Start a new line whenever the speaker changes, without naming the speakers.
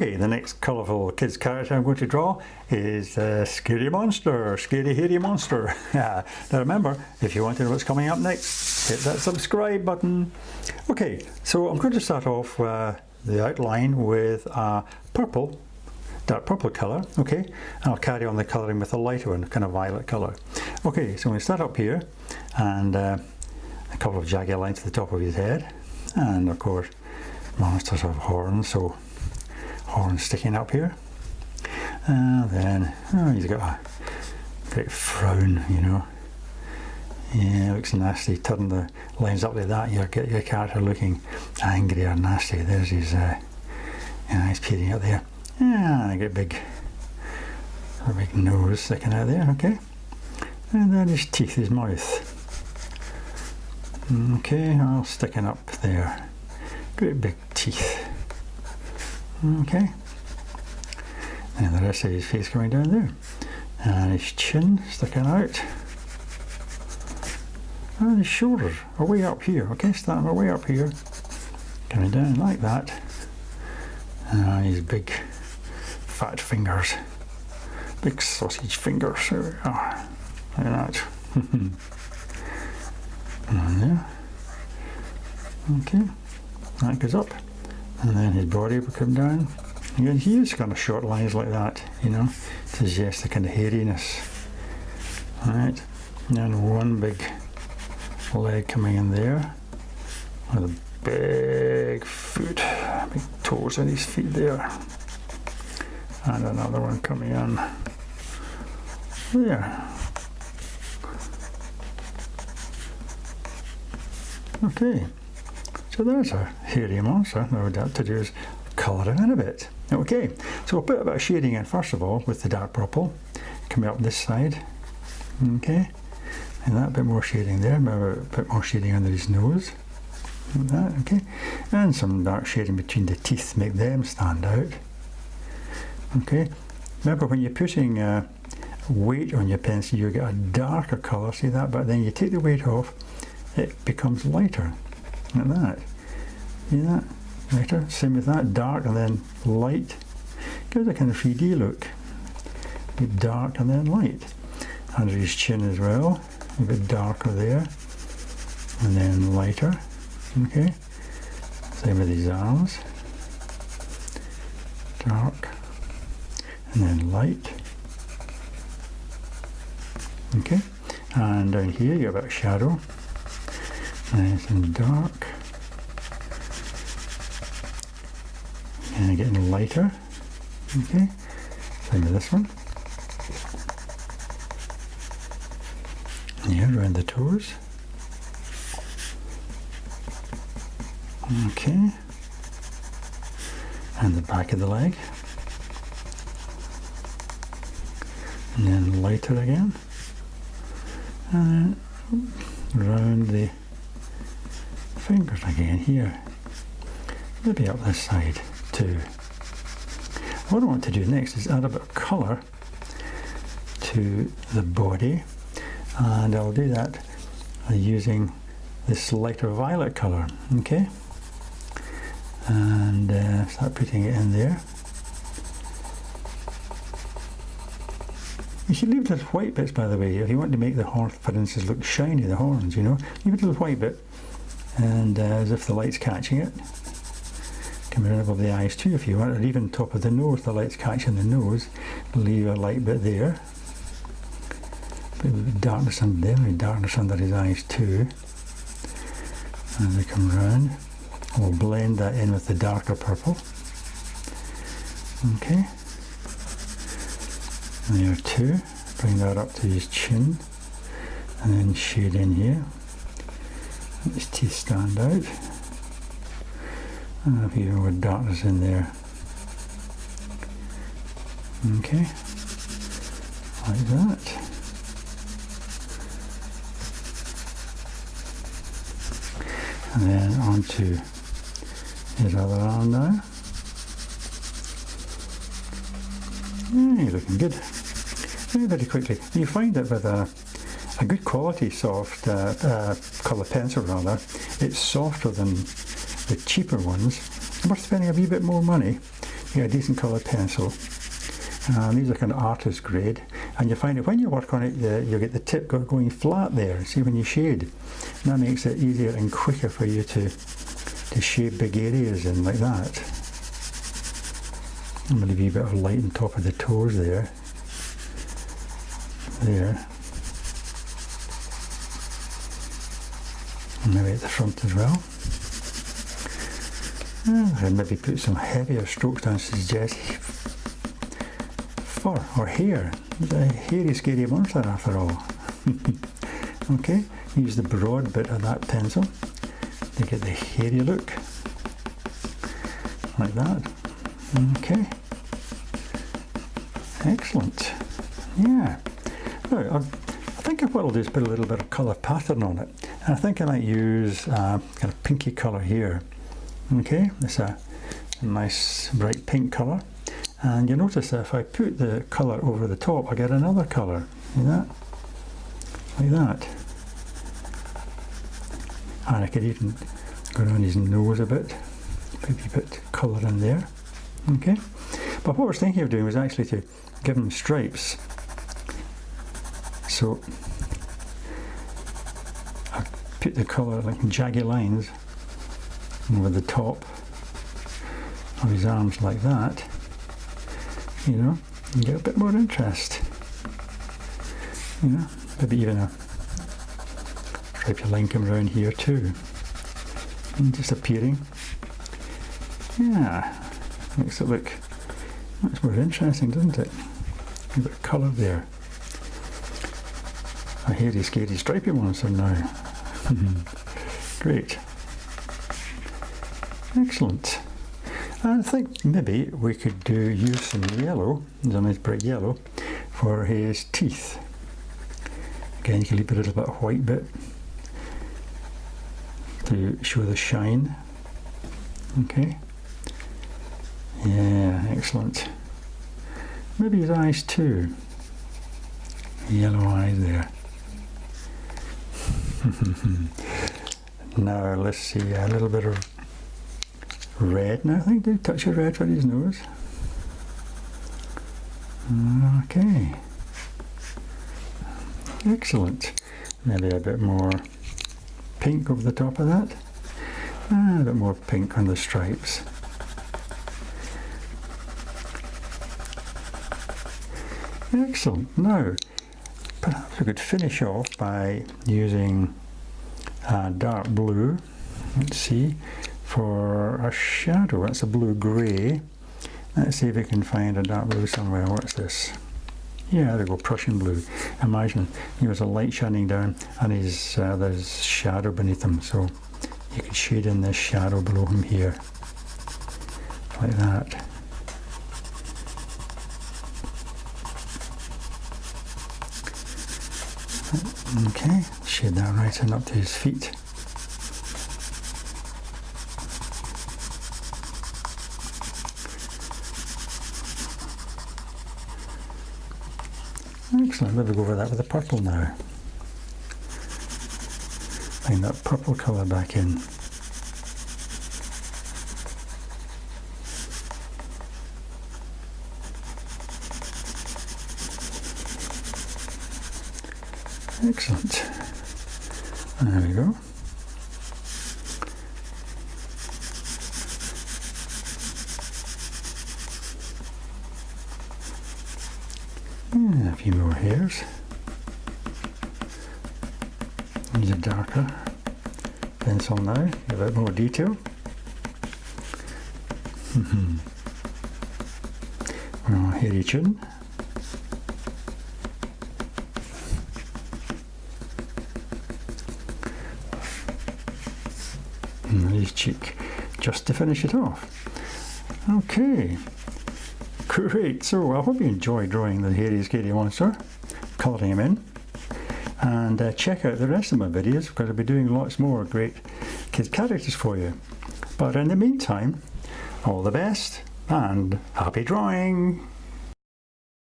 Okay, the next colourful kids character I'm going to draw is Scary Monster, Scary Hairy Monster. Now remember, if you want to know what's coming up next, hit that subscribe button. Okay, so I'm going to start off the outline with a purple, dark purple colour, okay, and I'll carry on the colouring with a lighter one, kind of violet colour. Okay, so we start up here, and a couple of jagged lines to the top of his head, and of course monsters have horns, so horns sticking up here, and then he's got a great frown, you know. Yeah, looks nasty. Turn the lines up like that, you get your character looking angry or nasty. There's his eyes peering out there. Yeah, I get a big nose sticking out there, okay. And then his teeth, his mouth. Okay, all sticking up there. Great big teeth. Okay. And the rest of his face coming down there. And his chin sticking out. And his shoulders are way up here, okay, starting way up here. Coming down like that. And his big fat fingers. Big sausage fingers. There we are. Like that. And there. Okay. That goes up. And then his body will come down. Again, he use kind of short lines like that, you know, to suggest the kind of hairiness. Alright. And then one big leg coming in there. With a big foot. Big toes on his feet there. And another one coming in there. Okay, so there's a hairy monster. Now what we have to do is colour it in a bit. Okay, so we'll put a bit of shading in first of all with the dark purple, coming up this side. Okay, and that bit more shading there, a bit more shading under his nose. Like that, okay, and some dark shading between the teeth to make them stand out. Okay, remember when you're putting weight on your pencil, you get a darker colour, see that, but then you take the weight off, it becomes lighter, like that. See that? Lighter, same with that, dark and then light. Gives a kind of 3D look. A bit dark and then light. Under his chin as well, a bit darker there, and then lighter. Okay, same with his arms. Dark, and then light. Okay, and down here you have a bit of shadow. Nice and dark. And getting lighter. Okay, same with this one. Yeah, around the toes. Okay. And the back of the leg. And then lighter again. And then around the fingers again here. Maybe up this side too. What I want to do next is add a bit of colour to the body, and I'll do that using this lighter violet colour, okay? And start putting it in there. You should leave the white bits, by the way, if you want to make the horn, for instance, look shiny, the horns, you know, leave it to the white bit, and as if the light's catching it. Coming in above the eyes too if you want, or even top of the nose, the light's catching the nose, leave a light bit there. Bit of darkness under there, and darkness under his eyes too. As we come round, we'll blend that in with the darker purple. Okay. And there too, bring that up to his chin, and then shade in here. Let his teeth stand out. And a few more darkness in there. Okay, like that. And then onto his other arm now. Yeah, you're looking good. Very quickly. And you find that with a good quality soft colour pencil rather, it's softer than the cheaper ones. Worth spending a wee bit more money get a decent coloured pencil. These are kind of artist grade, and you find that when you work on it, you'll get the tip going flat there. See, when you shade, and that makes it easier and quicker for you to shade big areas in like that. I'm going to leave a bit of light on top of the toes there. There. And maybe at the front as well. And maybe put some heavier strokes down to suggest fur or hair. It's a hairy, scary monster after all. Okay, use the broad bit of that pencil to get the hairy look. Like that. Okay. Excellent. Yeah. Now, I think what I'll do is put a little bit of colour pattern on it. And I think I might use kind of pinky colour here. Okay, it's a nice bright pink colour. And you notice that if I put the colour over the top, I get another colour. See that? Like that. And I could even go around his nose a bit. Maybe a bit of colour in there. Okay. But what I was thinking of doing was actually to give him stripes. So I put the colour like jaggy lines over the top of his arms like that, you know, and get a bit more interest. You know, maybe even a stripy line come around here too, and just appearing. Yeah, makes it look much more interesting, doesn't it? A bit of colour there. A hairy, scary, stripy monster now. Great. Excellent. I think maybe we could use some yellow, there's a nice bright yellow, for his teeth. Again, you can leave a little bit of white bit to show the shine. Okay. Yeah, excellent. Maybe his eyes too. Yellow eyes there. Now let's see, a little bit of red now, I think. Do a touch of red for his nose. Okay. Excellent. Maybe a bit more pink over the top of that. And a bit more pink on the stripes. Excellent. Now, perhaps we could finish off by using dark blue. Let's see, for a shadow. That's a blue-grey. Let's see if we can find a dark blue somewhere. What's this? Yeah, there we go, Prussian blue. Imagine there's a light shining down and there's shadow beneath him. So you could shade in this shadow below him here. Like that. Okay, shade that right in up to his feet. Excellent, maybe go over that with the purple now. Bring that purple colour back in. Excellent. There we go. And a few more hairs. Use a darker pencil now, a bit more detail. Well, hairy chin. And his cheek, just to finish it off. Okay. Great, so I hope you enjoyed drawing the hairy, scary monster, colouring him in, and check out the rest of my videos because I'll be doing lots more great kids characters for you. But in the meantime, all the best and happy drawing!